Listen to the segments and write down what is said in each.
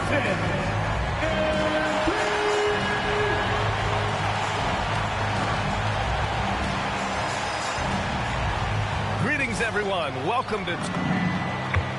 10. Greetings, everyone. Welcome to...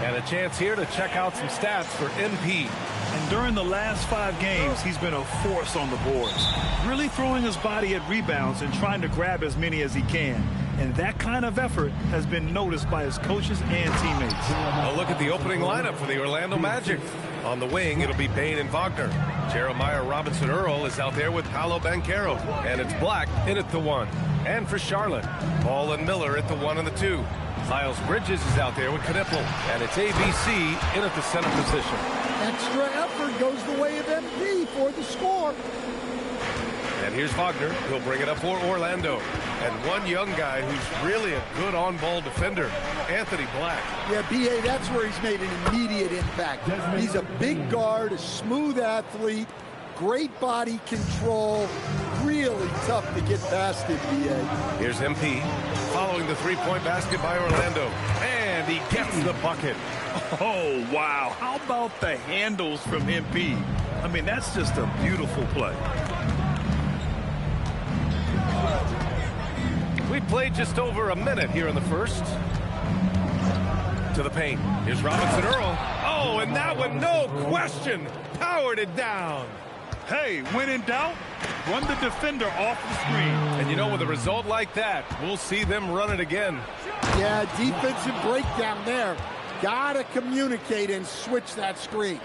And a chance here to check out some stats for MP. And during the last 5 games, he's been a force on the boards, really throwing his body at rebounds and trying to grab as many as he can. And that kind of effort has been noticed by his coaches and teammates. A look at the opening lineup for the Orlando Magic. On the wing, it'll be Bain and Wagner. Jeremiah Robinson-Earl is out there with Paolo Banchero. And it's Black in at the 1. And for Charlotte, Paul and Miller at the 1 and the 2. Miles Bridges is out there with Knipple. And it's ABC in at the center position. Extra effort goes the way of MP for the score. And here's Wagner. He'll bring it up for Orlando. And one young guy who's really a good on-ball defender, Anthony Black. Yeah, B.A., that's where he's made an immediate impact. He's a big guard, a smooth athlete, great body control, really tough to get past it, B.A. Here's MP following the three-point basket by Orlando. And he gets the bucket. Oh, wow. How about the handles from MP? I mean, that's just a beautiful play. We played just over a minute here in the first. To the paint. Here's Robinson-Earl. Oh, and that one, no question, powered it down. Hey, when in doubt, run the defender off the screen. And you know, with a result like that, we'll see them run it again. Yeah, defensive breakdown there. Gotta communicate and switch that screen.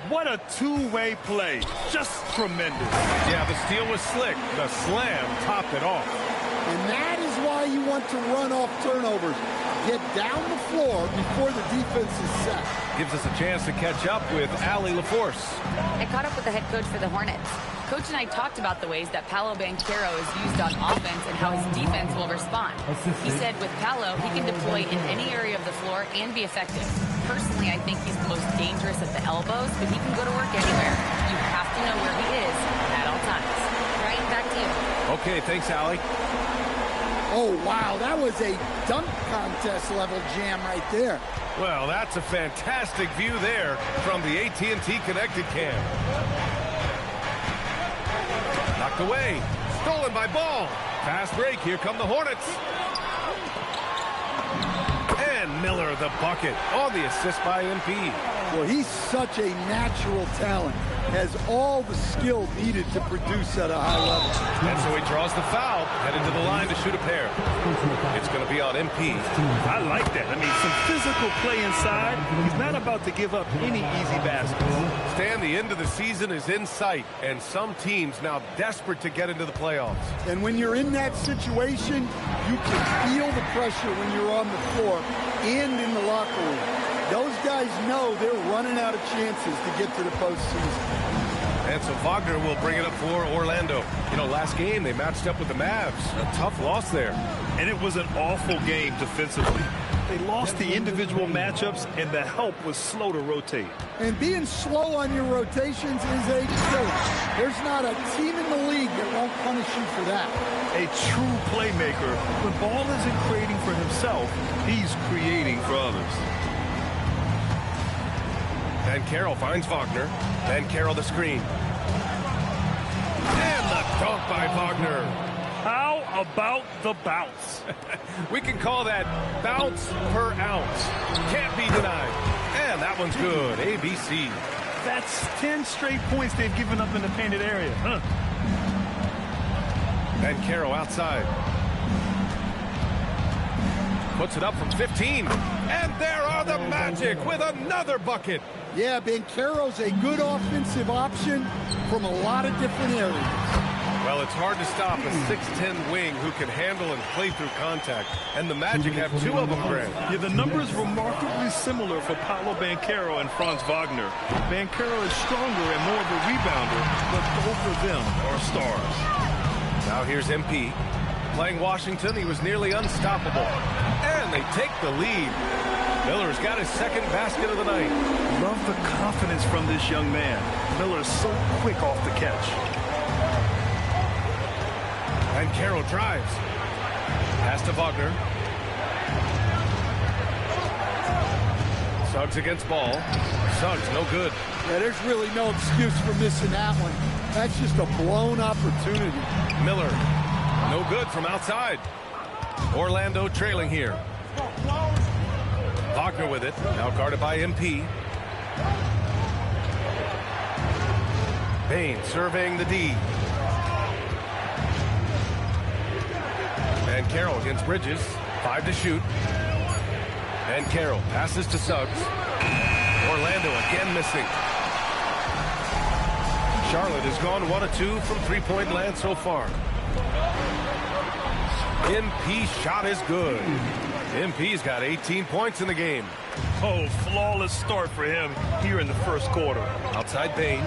What a two-way play. Just tremendous. Yeah, the steal was slick. The slam topped it off. And that is why you want to run off turnovers. Get down the floor before the defense is set. Gives us a chance to catch up with Allie LaForce. I caught up with the head coach for the Hornets. Coach and I talked about the ways that Paolo Banchero is used on offense and how his defense will respond. He said with Paolo, he can deploy in any area of the floor and be effective. Personally, I think he's the most dangerous at the elbows, but he can go to work anywhere. You have to know where he is at all times. Ryan, back to you. Okay, thanks, Allie. Oh, wow, that was a dunk contest level jam right there. Well, that's a fantastic view there from the AT&T Connected Cam. Knocked away. Stolen by Ball. Fast break. Here come the Hornets. And Miller the bucket on the assist by MP. Well, he's such a natural talent. Has all the skill needed to produce at a high level. And so he draws the foul, headed to the line to shoot a pair. It's going to be on MP. I like that. I mean, some physical play inside. He's not about to give up any easy baskets. Stan, the end of the season is in sight, and some teams now desperate to get into the playoffs. And when you're in that situation, you can feel the pressure when you're on the floor and in the locker room. Those guys know they're running out of chances to get to the postseason. And so Wagner will bring it up for Orlando. You know, last game they matched up with the Mavs. A tough loss there. And it was an awful game defensively. They lost the individual matchups, and the help was slow to rotate. And being slow on your rotations is a killer. There's not a team in the league that won't punish you for that. A true playmaker. When Ball isn't creating for himself, he's creating for others. Banchero finds Wagner. Banchero the screen. And the dunk by Wagner. How about the bounce? We can call that bounce per ounce. Can't be denied. And that one's good. ABC. That's 10 straight points they've given up in the painted area. Banchero outside. Puts it up from 15. And there are the Magic with another bucket. Yeah, Banchero's a good offensive option from a lot of different areas. Well, it's hard to stop a 6'10 wing who can handle and play through contact. And the Magic have 2 of them, Grant. Yeah, the numbers remarkably similar for Paolo Banchero and Franz Wagner. Banchero is stronger and more of a rebounder, but both of them are stars. Now here's MP. Playing Washington, he was nearly unstoppable. And they take the lead. Miller's got his second basket of the night. Love the confidence from this young man. Miller's so quick off the catch. Banchero drives. Pass to Wagner. Suggs against ball. Suggs, no good. Yeah, there's really no excuse for missing that one. That's just a blown opportunity. Miller, no good from outside. Orlando trailing here. Wagner with it, now guarded by MP. Bain surveying the D. And Carroll against Bridges. 5 to shoot. And Carroll passes to Suggs. Orlando again missing. Charlotte has gone 1 of 2 from three-point land so far. MP shot is good. MP's got 18 points in the game. Oh, flawless start for him here in the first quarter. Outside Bain.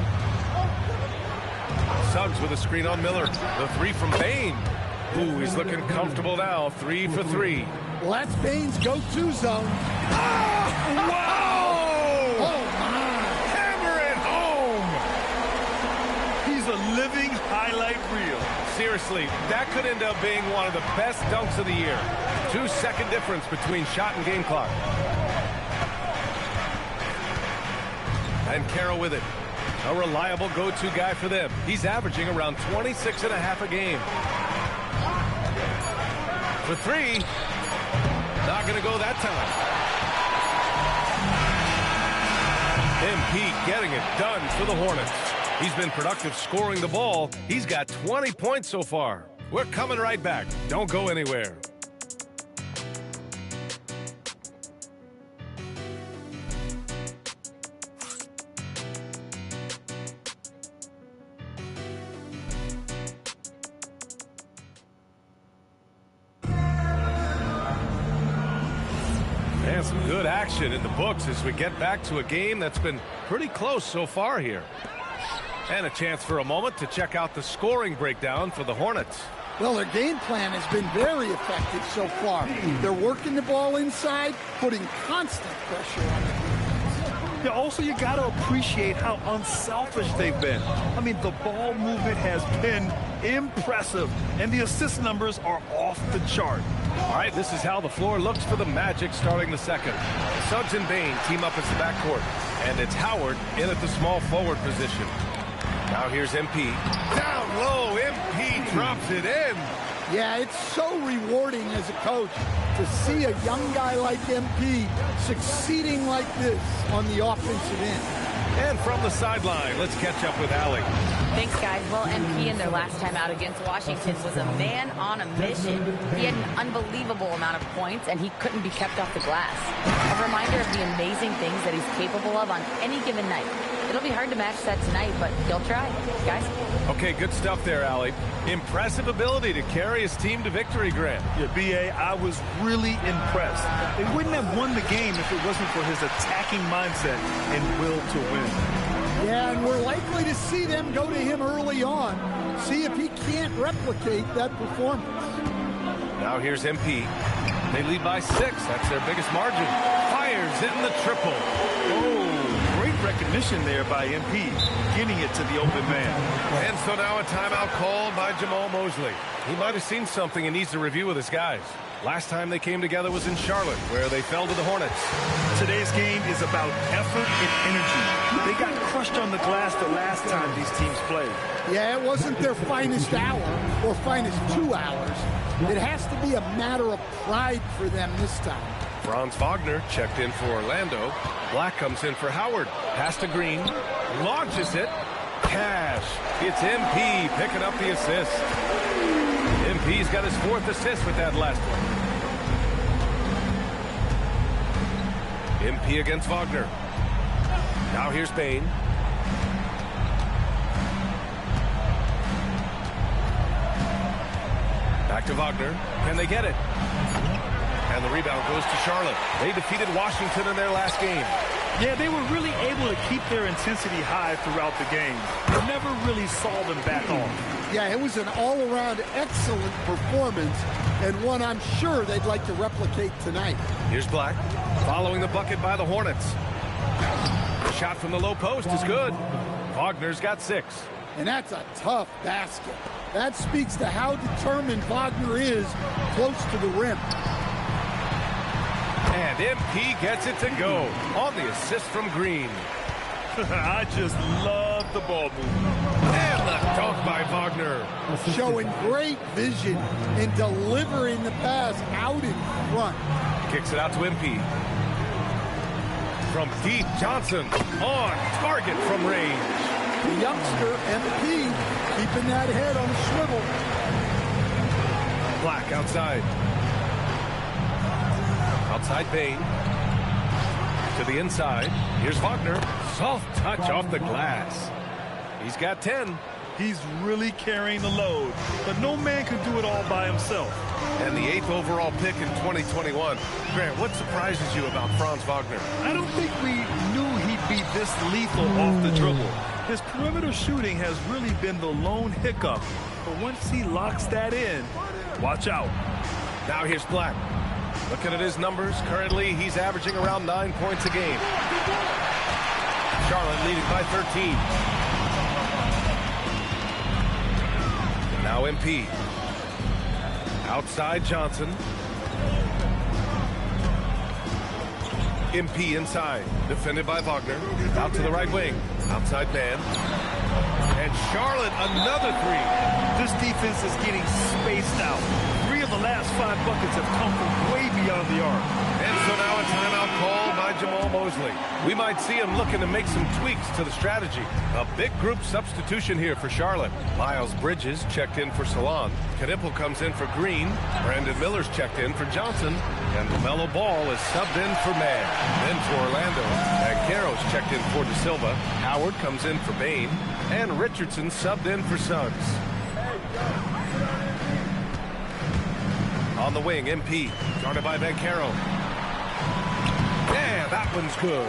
Suggs with a screen on Miller. The three from Bain. Ooh, he's looking comfortable now. 3 for 3. Well, that's Bain's go-to zone. Oh, wow! Oh, my. Hammer it home! He's a living highlight reel. Seriously, that could end up being one of the best dunks of the year. 2-second difference between shot and game clock. And Carroll with it. A reliable go-to guy for them. He's averaging around 26.5 a game. For 3. Not going to go that time. MP getting it done for the Hornets. He's been productive scoring the ball. He's got 20 points so far. We're coming right back. Don't go anywhere. And some good action in the books as we get back to a game that's been pretty close so far here. And a chance for a moment to check out the scoring breakdown for the Hornets. Well, their game plan has been very effective so far. They're working the ball inside, putting constant pressure on the defense. Yeah, also, you got to appreciate how unselfish they've been. I mean, the ball movement has been impressive, and the assist numbers are off the chart. All right, this is how the floor looks for the Magic starting the second. Suggs and Bain team up as the backcourt, and it's Howard in at the small forward position. Now here's MP. Down low, MP drops it in. Yeah, it's so rewarding as a coach to see a young guy like MP succeeding like this on the offensive end. And from the sideline, let's catch up with Allie. Thanks, guys. Well, MP in their last time out against Washington was a man on a mission. He had an unbelievable amount of points, and he couldn't be kept off the glass. A reminder of the amazing things that he's capable of on any given night. It'll be hard to match that tonight, but he'll try. Guys? Okay, good stuff there, Allie. Impressive ability to carry his team to victory, Grant. Yeah, B.A., I was really impressed. They wouldn't have won the game if it wasn't for his attacking mindset and will to win. Yeah, and we're likely to see them go to him early on. See if he can't replicate that performance. Now here's MP. They lead by 6. That's their biggest margin. Fires in the triple. Oh, great recognition there by MP, getting it to the open man. And so now a timeout called by Jamal Mosley. He might have seen something and needs to review with his guys. Last time they came together was in Charlotte, where they fell to the Hornets. Today's game is about effort and energy. They got crushed on the glass the last time these teams played. Yeah, it wasn't their finest hour or finest 2 hours. It has to be a matter of pride for them this time. Franz Wagner checked in for Orlando. Black comes in for Howard. Pass to Green. Launches it. Cash. It's MP picking up the assist. MP's got his 4th assist with that last one. MP against Wagner. Now here's Bain. Back to Wagner. Can they get it? And the rebound goes to Charlotte. They defeated Washington in their last game. Yeah, they were really able to keep their intensity high throughout the game. They never really saw them back off. Yeah, it was an all-around excellent performance, and one I'm sure they'd like to replicate tonight. Here's Black, following the bucket by the Hornets. The shot from the low post is good. Wagner's got 6. And that's a tough basket. That speaks to how determined Wagner is close to the rim. And And MP gets it to go on the assist from Green. I just love the ball movement. And the dunk by Wagner. Showing great vision in delivering the pass out in front. Kicks it out to MP. From deep, Johnson on target from range. The youngster, MP, keeping that head on a swivel. Black outside. Outside Bain. To the inside. Here's Wagner. Soft touch off the glass. He's got 10. He's really carrying the load, but no man can do it all by himself. And the 8th overall pick in 2021. Grant, what surprises you about Franz Wagner? I don't think we knew he'd be this lethal off the dribble. His perimeter shooting has really been the lone hiccup, but once he locks that in, watch out. Now here's Black. Looking at his numbers, currently he's averaging around 9 points a game. Charlotte leading by 13. Now MP. Outside Johnson. MP inside. Defended by Wagner. Out to the right wing. Outside man. And Charlotte another three. This defense is getting spaced out. 3 of the last 5 buckets have come from way beyond the arc. And so now a timeout called by Jamal Mosley. We might see him looking to make some tweaks to the strategy. A big group substitution here for Charlotte. Miles Bridges checked in for Salon. Knipple comes in for Green. Brandon Miller's checked in for Johnson. And LaMelo Ball is subbed in for Mann. Then for Orlando. Banchero's checked in for De Silva. Howard comes in for Bain. And Richardson subbed in for Suggs. On the wing, MP. Guarded by Banchero. Yeah, that one's good.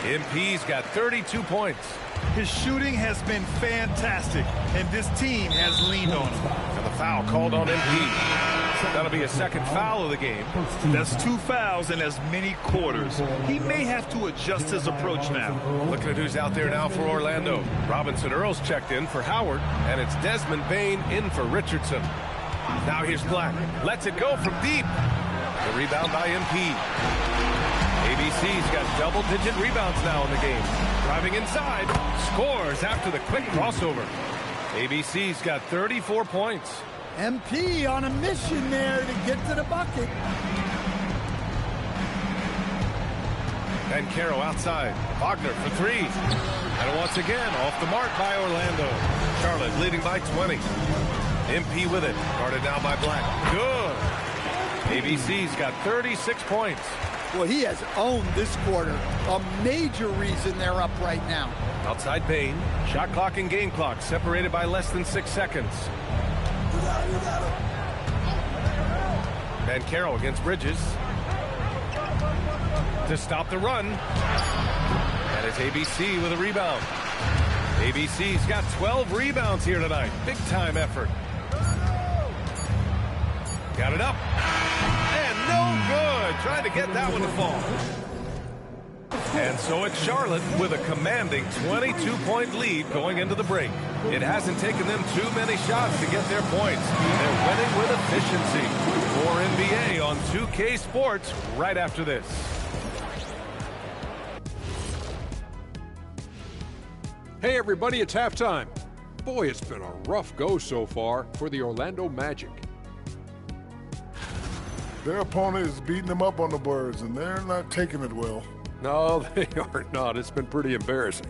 MP's got 32 points. His shooting has been fantastic, and this team has leaned on him. And the foul called on MP. That'll be a second foul of the game. That's 2 fouls in as many quarters. He may have to adjust his approach now. Looking at who's out there now for Orlando. Robinson Earl's checked in for Howard, and it's Desmond Bain in for Richardson. Now here's Black. Lets it go from deep. The rebound by MP. ABC's got double-digit rebounds now in the game. Driving inside. Scores after the quick crossover. ABC's got 34 points. MP on a mission there to get to the bucket. Banchero outside. Wagner for 3. And once again, off the mark by Orlando. Charlotte leading by 20. MP with it. Guarded now by Black. Good. ABC's got 36 points. Well, he has owned this quarter. A major reason they're up right now. Outside Bain. Shot clock and game clock separated by less than 6 seconds. Banchero against Bridges. To stop the run. And it's ABC with a rebound. ABC's got 12 rebounds here tonight. Big time effort. Got it up. And no good. Trying to get that one to fall. And so it's Charlotte with a commanding 22-point lead going into the break. It hasn't taken them too many shots to get their points. They're winning with efficiency. More NBA on 2K Sports right after this. Hey everybody, it's halftime. Boy, it's been a rough go so far for the Orlando Magic. Their opponent is beating them up on the boards, and they're not taking it well. No, they are not. It's been pretty embarrassing.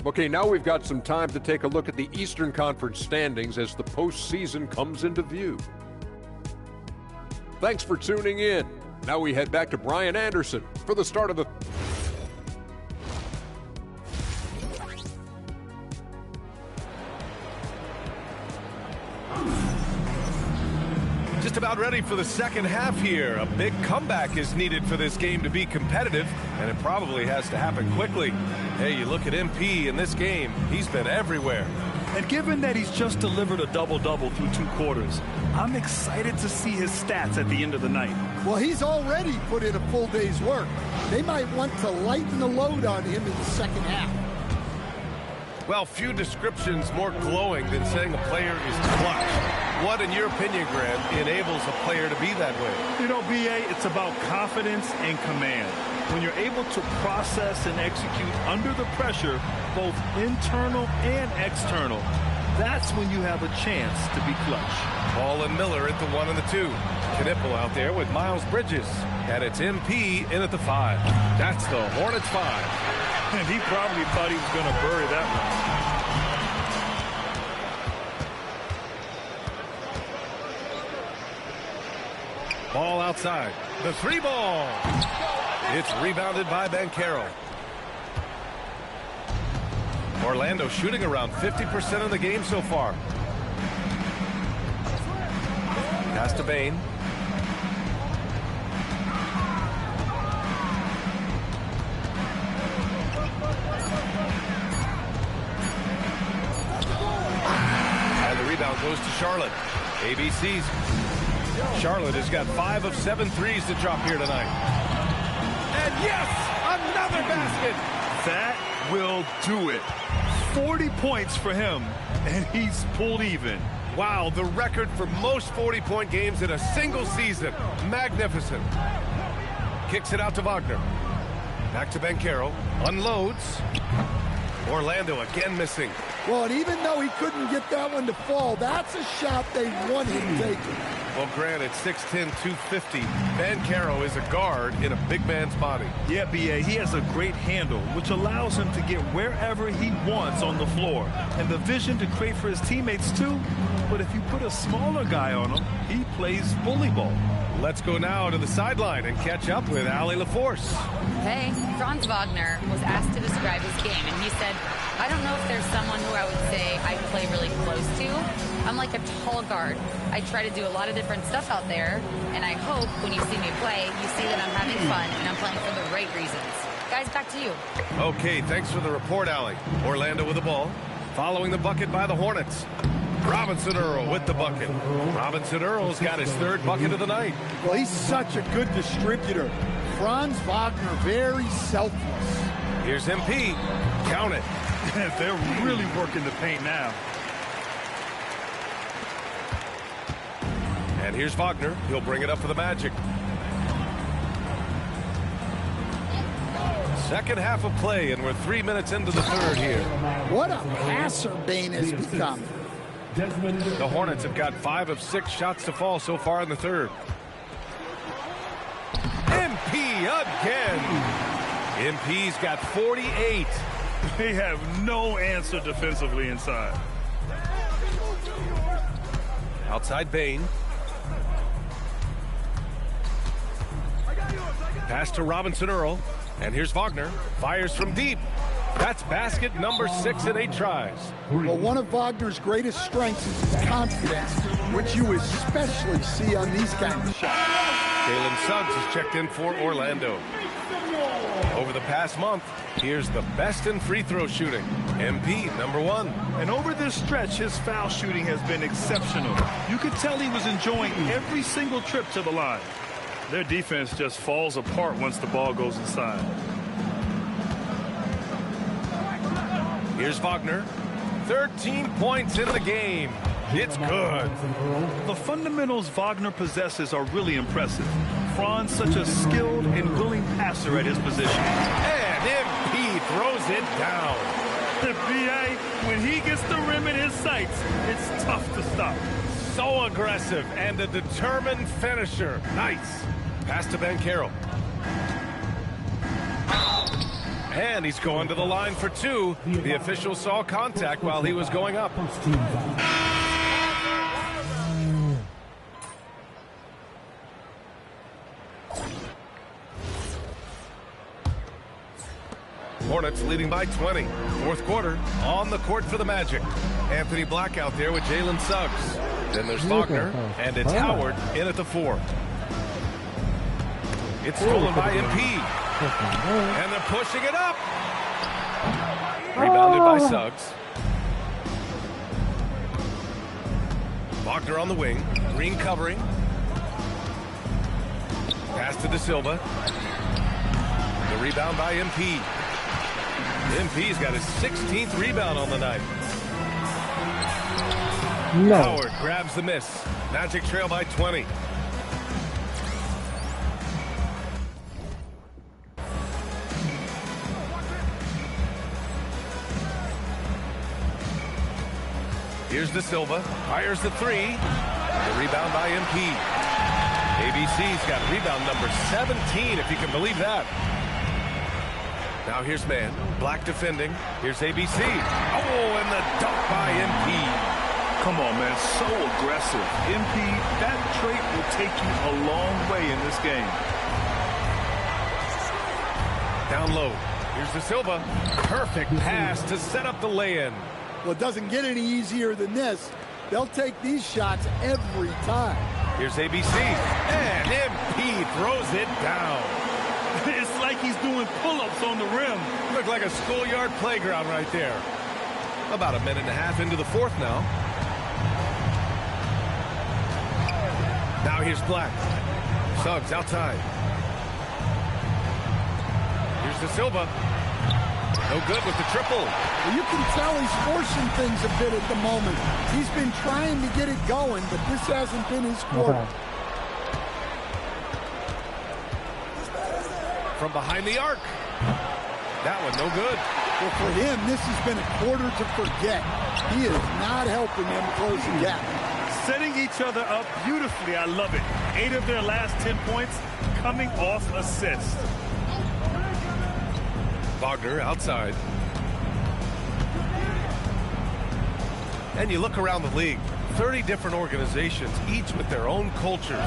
Okay, now we've got some time to take a look at the Eastern Conference standings as the postseason comes into view. Thanks for tuning in. Now we head back to Brian Anderson for the start of the... Just about ready for the second half here. A big comeback is needed for this game to be competitive, and it probably has to happen quickly. Hey, you look at MP in this game, he's been everywhere. And given that he's just delivered a double-double through 2 quarters, I'm excited to see his stats at the end of the night. Well, he's already put in a full day's work. They might want to lighten the load on him in the second half. Well, few descriptions more glowing than saying a player is clutch. What, in your opinion, Grant, enables a player to be that way? You know, B.A., it's about confidence and command. When you're able to process and execute under the pressure, both internal and external, that's when you have a chance to be clutch. Ball and Miller at the 1 and the 2. Knipple out there with Miles Bridges. And it's MP in at the 5. That's the Hornets 5. And he probably thought he was going to bury that one. Ball outside. The 3 ball. It's rebounded by Banchero. Orlando shooting around 50% of the game so far. Pass to Bain. And the rebound goes to Charlotte. ABC's. Charlotte has got 5 of 7 threes to drop here tonight. And yes, another basket. That will do it. 40 points for him, and he's pulled even. Wow, the record for most 40-point games in a single season. Magnificent. Kicks it out to Wagner. Back to Banchero. Unloads. Orlando again missing. Well, and even though he couldn't get that one to fall, that's a shot they want him taking. Well, granted, 6'10", 250. Banchero is a guard in a big man's body. Yeah, B.A., he has a great handle, which allows him to get wherever he wants on the floor. And the vision to create for his teammates, too. But if you put a smaller guy on him, he plays bully ball. Let's go now to the sideline and catch up with Allie LaForce. Hey, Franz Wagner was asked to describe his game, and he said, I don't know if there's someone who I would say I play really close to. I'm like a tall guard. I try to do a lot of different stuff out there, and I hope when you see me play, you see that I'm having fun and I'm playing for the right reasons. Guys, back to you. Okay, thanks for the report, Allie. Orlando with the ball. Following the bucket by the Hornets. Robinson Earl with the bucket. Robinson Earl's got his 3rd bucket of the night. Well, he's such a good distributor. Franz Wagner, very selfless. Here's MP. Count it. They're really working the paint now. And here's Wagner. He'll bring it up for the Magic. Second half of play, and we're 3 minutes into the 3rd here. What a passer Bain has become. The Hornets have got 5 of 6 shots to fall so far in the 3rd. MP again. MP's got 48. They have no answer defensively inside. Outside Bain. Pass to Robinson Earl. And here's Wagner. Fires from deep. That's basket number 6 in 8 tries. Well, one of Wagner's greatest strengths is his confidence, which you especially see on these kind of shots. Jalen Suggs has checked in for Orlando. Over the past month, here's the best in free throw shooting. MP, number 1. And over this stretch, his foul shooting has been exceptional. You could tell he was enjoying every single trip to the line. Their defense just falls apart once the ball goes inside. Here's Wagner. 13 points in the game. It's good. The fundamentals Wagner possesses are really impressive. Franz, such a skilled and willing passer at his position. And MP throws it down. The BA, when he gets the rim in his sights, it's tough to stop. So aggressive and a determined finisher. Nice. Pass to Banchero. And he's going to the line for 2. The official saw contact while he was going up. Hornets leading by 20. 4th quarter, on the court for the Magic. Anthony Black out there with Jalen Suggs. Then there's Wagner, and it's Howard in at the 4. It's stolen by MP. And they're pushing it up. Rebounded by Suggs. Wagner on the wing. Green covering. Pass to De Silva. The rebound by MP. MP's got his 16th rebound on the night. No. Howard grabs the miss. Magic trail by 20. Here's De Silva. Fires the three. The rebound by MP. ABC's got rebound number 17, if you can believe that. Now here's man. Black defending. Here's ABC. Oh, and the dunk by MP. Come on, man. So aggressive. MP, that trait will take you a long way in this game. Down low. Here's De Silva. Perfect pass to set up the lay-in. Well, it doesn't get any easier than this. They'll take these shots every time. Here's ABC. And MP throws it down. It's like he's doing pull-ups on the rim. Looked like a schoolyard playground right there. About a minute and a half into the fourth now. Now here's Black. Suggs outside. Here's De Silva. No good with the triple. Well, you can tell he's forcing things a bit at the moment. He's been trying to get it going, but this hasn't been his quarter. From behind the arc. That one no good. Well, for him, this has been a quarter to forget. He is not helping them close the gap. Setting each other up beautifully. I love it. 8 of their last 10 points coming off assists. Wagner outside. And you look around the league, 30 different organizations, each with their own cultures.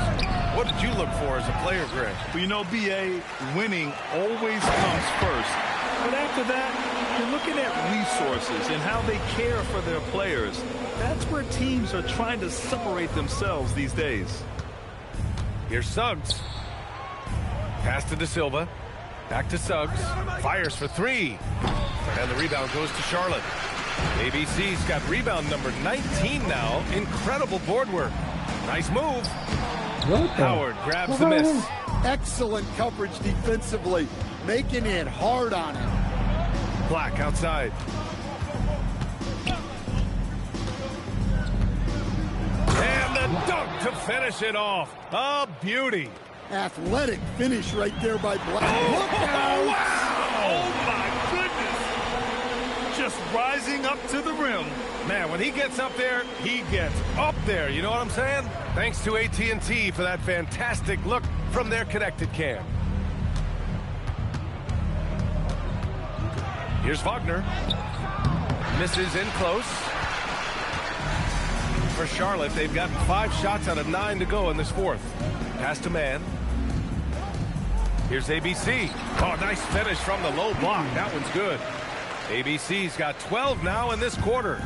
What did you look for as a player, Greg? Well, you know, BA, winning always comes first. But after that, you're looking at resources and how they care for their players. That's where teams are trying to separate themselves these days. Here's Suggs. Pass to De Silva. Back to Suggs. Fires for three. And the rebound goes to Charlotte. ABC's got rebound number 19 now. Incredible board work. Nice move. Howard grabs the miss. Excellent coverage defensively, making it hard on him. Black outside. And the dunk to finish it off. A beauty. Athletic finish right there by Black. Look out! Wow! Oh, my goodness. Just rising up to the rim. Man, when he gets up there, he gets up there. You know what I'm saying? Thanks to AT&T for that fantastic look from their connected cam. Here's Wagner. Misses in close. For Charlotte, they've got 5 shots out of 9 to go in this fourth. Pass to man. Here's ABC. Oh, nice finish from the low block. That one's good. ABC's got 12 now in this quarter.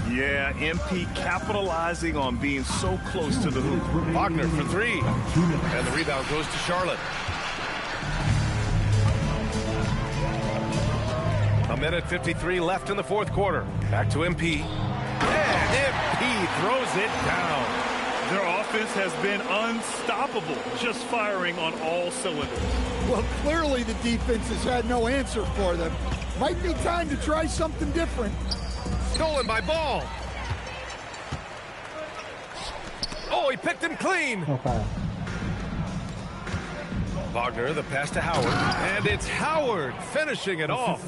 Yeah, MP capitalizing on being so close to the hoop. Wagner for three. And the rebound goes to Charlotte. A minute 53 left in the fourth quarter. Back to MP. And MP throws it down. Their offense has been unstoppable, just firing on all cylinders. Well, clearly the defense has had no answer for them. Might be time to try something different. Stolen by Ball. Oh, he picked him clean. Okay. Wagner, the pass to Howard. And it's Howard finishing it off.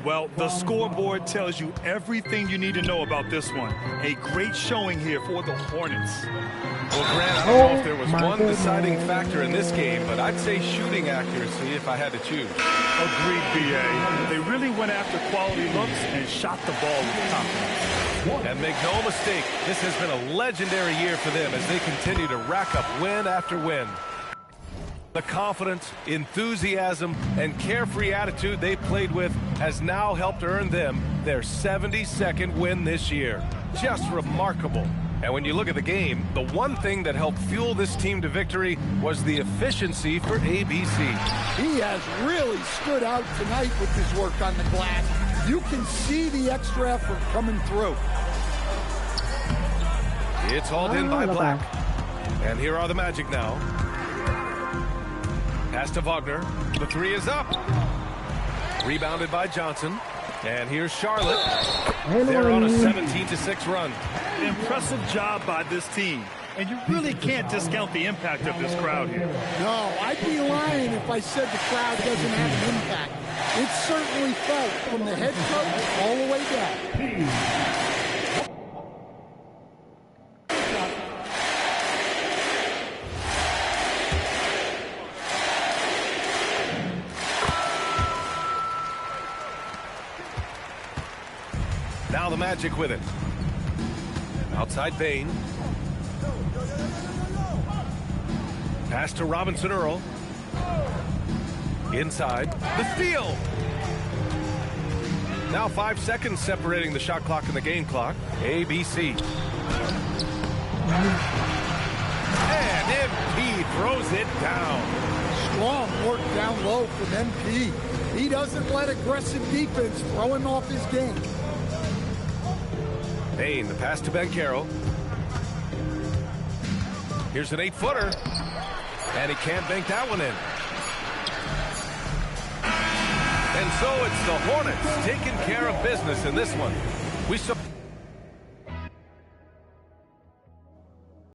Well, the scoreboard tells you everything you need to know about this one. A great showing here for the Hornets. Well, Grant, I don't know if there was one deciding factor in this game, but I'd say shooting accuracy if I had to choose. Agreed, BA. They really went after quality looks and shot the ball with confidence. And make no mistake, this has been a legendary year for them as they continue to rack up win after win. The confidence, enthusiasm, and carefree attitude they played with has now helped earn them their 72nd win this year. Just remarkable. And when you look at the game, the one thing that helped fuel this team to victory was the efficiency for ABC. He has really stood out tonight with his work on the glass. You can see the extra effort coming through. It's hauled in by Black. And here are the Magic now. Pass to Wagner. The three is up. Rebounded by Johnson. And here's Charlotte. They're on a 17-6 run. Impressive job by this team. And you really can't discount the impact of this crowd here. No, I'd be lying if I said the crowd doesn't have an impact. It's certainly felt from the head coach all the way down. Now the Magic with it. Outside Bain. Pass to Robinson Earl. Inside. The steal. Now 5 seconds separating the shot clock and the game clock. ABC. And MP throws it down. Strong work down low from MP. He doesn't let aggressive defense throw him off his game. Bain, the pass to Banchero. Here's an 8-footer. And he can't bank that one in. And so it's the Hornets taking care of business in this one. We support